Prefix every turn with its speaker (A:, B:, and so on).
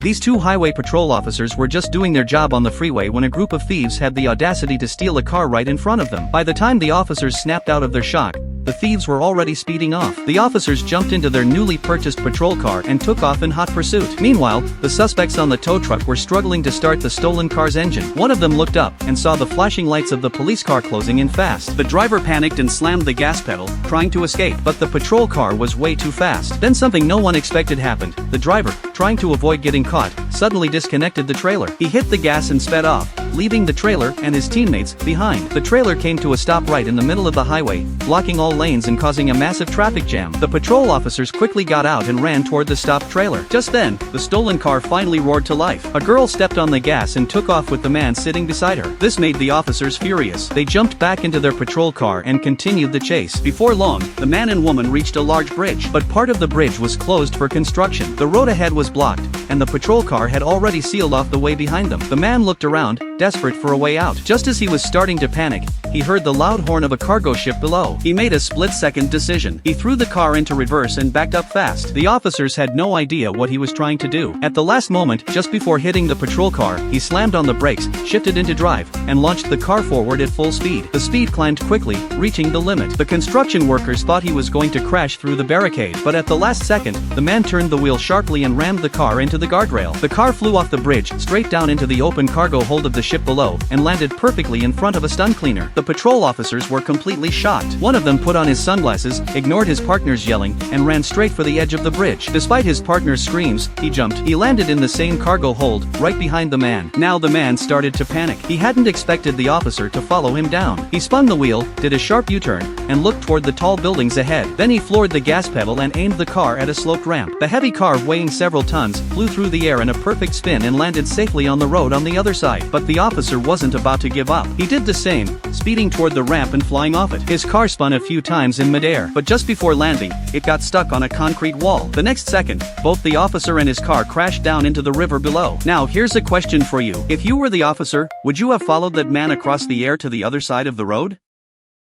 A: These two highway patrol officers were just doing their job on the freeway when a group of thieves had the audacity to steal a car right in front of them. By the time the officers snapped out of their shock, the thieves were already speeding off. The officers jumped into their newly purchased patrol car and took off in hot pursuit. Meanwhile, the suspects on the tow truck were struggling to start the stolen car's engine. One of them looked up and saw the flashing lights of the police car closing in fast. The driver panicked and slammed the gas pedal, trying to escape, but the patrol car was way too fast. Then something no one expected happened. The driver, trying to avoid getting caught, suddenly disconnected the trailer. He hit the gas and sped off, leaving the trailer and his teammates behind. The trailer came to a stop right in the middle of the highway, blocking all lanes and causing a massive traffic jam. The patrol officers quickly got out and ran toward the stopped trailer. Just then, the stolen car finally roared to life. A girl stepped on the gas and took off with the man sitting beside her. This made the officers furious. They jumped back into their patrol car and continued the chase. Before long, the man and woman reached a large bridge, but part of the bridge was closed for construction. The road ahead was blocked, and the patrol car had already sealed off the way behind them. The man looked around, desperate for a way out. Just as he was starting to panic, he heard the loud horn of a cargo ship below. He made a split-second decision. He threw the car into reverse and backed up fast. The officers had no idea what he was trying to do. At the last moment, just before hitting the patrol car, he slammed on the brakes, shifted into drive, and launched the car forward at full speed. The speed climbed quickly, reaching the limit. The construction workers thought he was going to crash through the barricade, but at the last second, the man turned the wheel sharply and rammed the car into the guardrail. The car flew off the bridge, straight down into the open cargo hold of the ship below, and landed perfectly in front of a stun cleaner. The patrol officers were completely shocked. One of them put on his sunglasses, ignored his partner's yelling, and ran straight for the edge of the bridge. Despite his partner's screams, he jumped. He landed in the same cargo hold, right behind the man. Now the man started to panic. He hadn't expected the officer to follow him down. He spun the wheel, did a sharp U-turn, and looked toward the tall buildings ahead. Then he floored the gas pedal and aimed the car at a sloped ramp. The heavy car, weighing several tons, flew through the air in a perfect spin and landed safely on the road on the other side. But the officer wasn't about to give up. He did the same, speeding toward the ramp and flying off it. His car spun a few times in midair, but just before landing, it got stuck on a concrete wall. The next second, both the officer and his car crashed down into the river below. Now here's a question for you. If you were the officer, would you have followed that man across the air to the other side of the road?